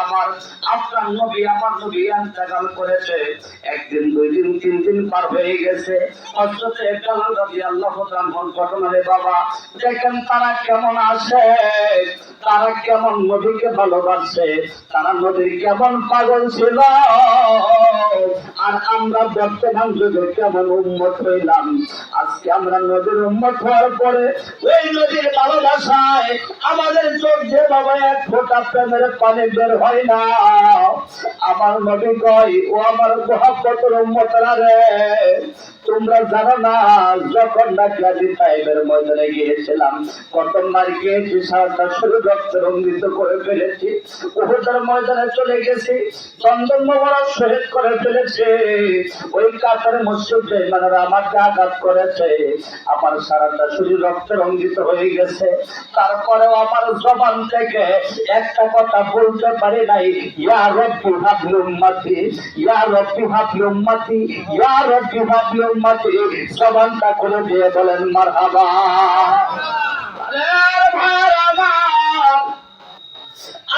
আমার, আপনার নবী আমার নবী ইন্তেকাল করেছে। একদিন, দুই দিন, তিন দিন পার হয়ে গেছে। হযরত বেলাল রাদিয়াল্লাহু তাআলা ঘটনা রে বাবা, দেখেন তারা কেমন আছে, তারা কেমন নবীকে ভালোবাসে, তারা নবীর কেমন পাগল ছিল। আর আমরা বর্তমান যুগে কেমন উম্মত হইলাম। আজকে আমরা নবীর উম্মত হওয়ার পরে ওই নবীর ভালোবাসায় আমাদের চোখ যে বাবা এক ফোঁটা প্রেমের পানি বের হয় না। আমার নবী কয়, ও আমার মুহাব্বতের উম্মতরা রে, তোমরা জানো না যখন নাকি তাইফের ময়দানে গিয়েছিলাম, কত মার খেয়েছি, সারাটা শরীর রক্তে রঞ্জিত করে ফেলেছি। উহুদের ময়দানে চলে গেছি, চন্দন মোবারক শহীদ করে ফেলেছে। ওই কাফের মুশরিকরা মানে আমাকে আঘাত করেছে, আমার সারাটা শরীর রক্তে রঞ্জিত হয়ে গেছে। তারপরেও আমার জবান থেকে একটা কথা বলতে পারি নাই, ইয়া রব্বি হাবলি উম্মতি, ইয়া রব্বি হাবলি উম্মতি, ইয়া রব্বি হাবলি উম্মতি। জবানটা খুলে দিয়ে বলেন মারহাবা।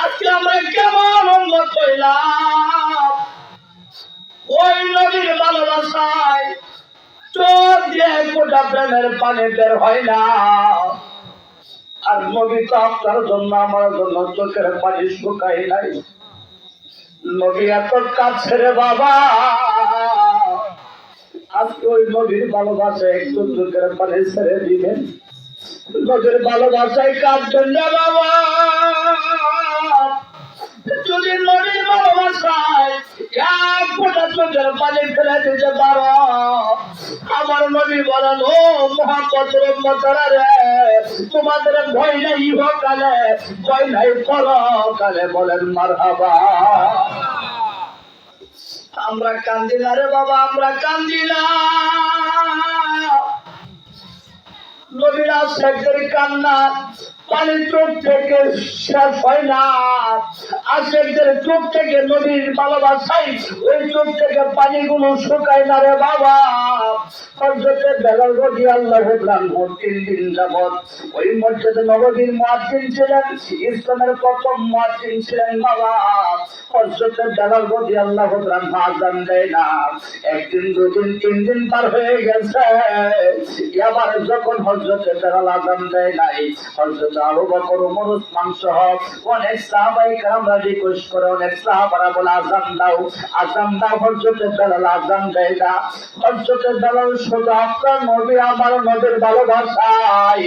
আজকে আমরা কেমন উম্মত হইলাম, ওই নবীর ভালোবাসায় চোখ দিয়ে গোটা প্রেমের পানি বের হয় না। আর নবী তো আপনার জন্য আমার জন্য চোখের পানি শুকাই নাই। নবী এত কাছে রে বাবা, আজকে ওই নবীর ভালোবাসায় একটু চোখের পানি ছেড়ে দিবেন। নবীর ভালোবাসায় কাঁদবেন না বাবা। যদি নবীর ভালোবাসায় এক ফোঁটা চোখের পানি ফেলে দিতে পারো, আমার নবী বলেন, ও মুহাম্মতের উম্মতরা রে, তোমাদের ভয় নাই ইহকালে, ভয় নাই পরকালে। বলেন মারহাবা। আমরা কান্দি না রে বাবা, আমরা কান্দি না। নবীর আশিকদের কান্না পানি চোখ থেকে শেষ হয় না। আশিকদের চোখ থেকে নবীর ভালোবাসায় ওই চোখ থেকে পানিগুলো শুকায় না রে বাবা। হযরত বেলাল রাদিয়াল্লাহু তাআলা 3 দিন যাবত ওই মসজিদে নববীর মুয়াজ্জিন ছিলেন, ইসলামের প্রথম মুয়াজ্জিন ছিলেন বাবা। হযরত বেলাল রাদিয়াল্লাহু তাআলা আযান দেয় না। একদিন, দুই দিন, তিন দিন পার হয়ে গেছে। এবার যখন হযরত বেলাল আযান দেয় নাই, হযরত আবু বকর, ওমর, ওসমান সহ অনেক সাহাবায়ে কেরামরা রিকোয়েস্ট করে, অনেক সাহাবারা বলে আযান দাও, আযান দাও। হযরত বেলাল আযান দেয় না। হযরত বেলাল শুধু আপনার নবী আমার নবীর ভালোবাসায়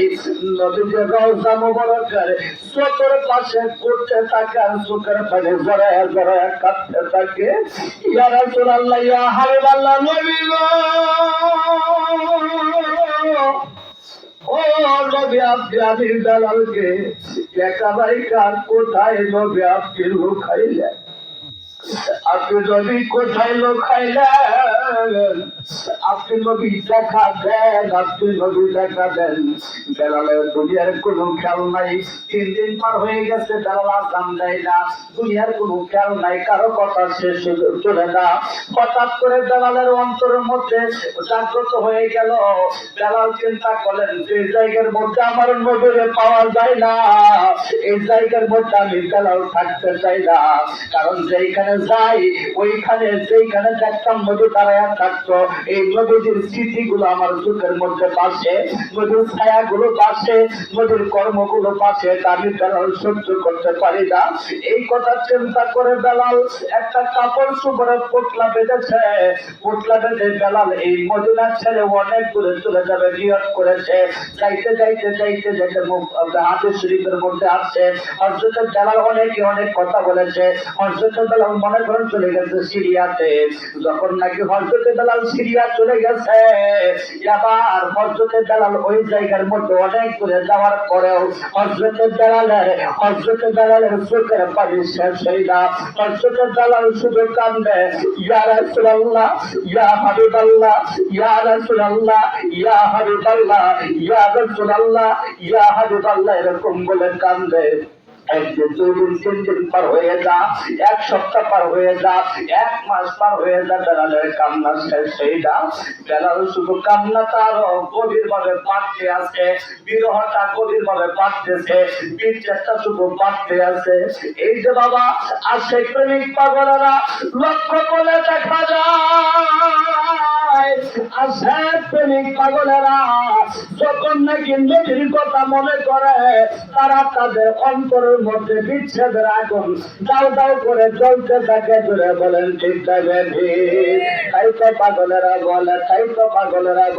নবীর রওজা মুবারকের চোখের পাশে করতে থাকে আর চোখের পানি জড়ায় জড়ায় কাঁদতে থাকে। ইয়া রাসূলুল্লাহ, ইয়া হাবিবাল্লাহ, নবী গো, ও নবী, আপনি আমি বেলালকে একেবারে কার কোথায় নবী আপনি লুকাইলেন? আপনি নবী কোথায় লুকাইলেন? আপনি নবী দেখা দেন, আপনি নবী দেখা দেন। বেলালের দুনিয়ার কোনো খেয়াল নাই। 3 দিন পার হয়ে গেছে, বেলাল আযান দেয় না। দুনিয়ার কোনো খেয়াল নাই, কারো কথা শেষ চলে না। হঠাৎ করে বেলালের অন্তরের মধ্যে জাগ্রত হয়ে গেল। বেলাল চিন্তা করলেন, যে জায়গার মধ্যে আমার নবীরে পাওয়া যায় না, এই জায়গার মধ্যে আমি বেলাল থাকতে চাই না। কারণ যেখানে যাই, ওইখানে যেখানে দেখতাম নবী দাঁড়ায়া থাকতো, এই নবীর স্মৃতিগুলো আমার চোখের মধ্যে পাশে, নবীর ছায়াগুলো পাশে, নবীর কর্মগুলো পাশে, আমি বেলাল সহ্য করতে পারি না। এই কথা চিন্তা করে বেলাল একটা কাপড় চোপড়ে পোটলা বেঁধেছে। পোটলা বেঁধে বেলাল এই মদিনা ছেড়ে অনেক দূরে চলে যাবে নিয়ত করেছে। যাইতে যাইতে যাইতে যাইতে হাদিস শরীফের মধ্যে আসছে, হযরত বেলাল অনেকে অনেক কথা বলেছে। হযরত বেলাল মনে করেন চলে গেছে সিরিয়াতে। যখন নাকি হযরত বেলাল সিরিয়া চলে গেছে, এবার হযরত বেলাল ওই জায়গার মধ্যে অনেক দূরে যাওয়ার পরেও হযরত বেলালের চোখের পানি শেষ হয় না। হযরত বেলাল শুধু কান্দে, ইয়া রাসূলুল্লাহ, ইয়া হাবিবাল্লাহ, ইয়া রাসূলুল্লাহ, ইয়া হাবিবাল্লাহ, ইয়া রাসূলুল্লাহ, ইয়া হাবিবাল্লাহ, এরকম বলে কান্দে। একদিন, 2 দিন, 3 দিন পার হয়ে যা, 1 সপ্তাহ পার হয়ে যা, 1 মাস পার হয়ে যা, বেলালের কান্না শেষ হয়ে যা। বেলাল শুধু কান্নাটা আরো গভীর ভাবে বাড়তে আছে, বিরহটা গভীর ভাবে বাড়তেছে, বিচ্ছেদটা শুধু বাড়তে আছে। এই যে বাবা আজকে প্রেমিক পাগলেরা লক্ষ্য করে দেখা যায়, আছে প্রেমিক পাগলেরা যখন নাকি নদীর কথা মনে করে, তারা তাদের অন্তরের মধ্যে বিচ্ছেদের আগুন দাও দাও করে জ্বলতে থাকে। জুড়ে বলেন ঠিক থাকে ঠিক। তাই তো পাগলেরা বলে, তাই তো পাগলেরা